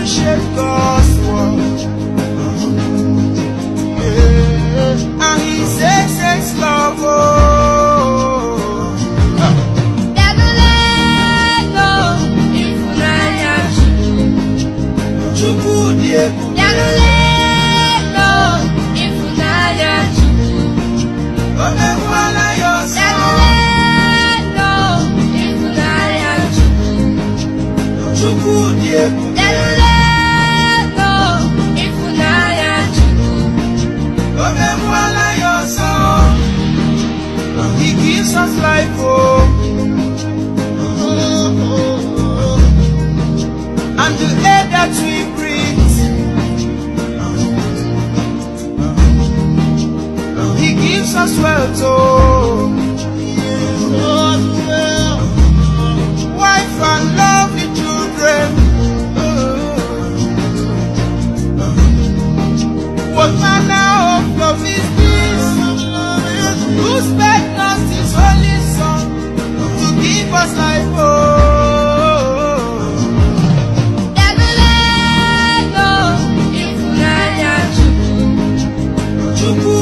appreciate God's word. Yeah. And He says love. He gives us life, and the air that we breathe. He gives us wealth, wife and lovely children. What manner of love is this? Who spake not His only Son to give us life? Chukwu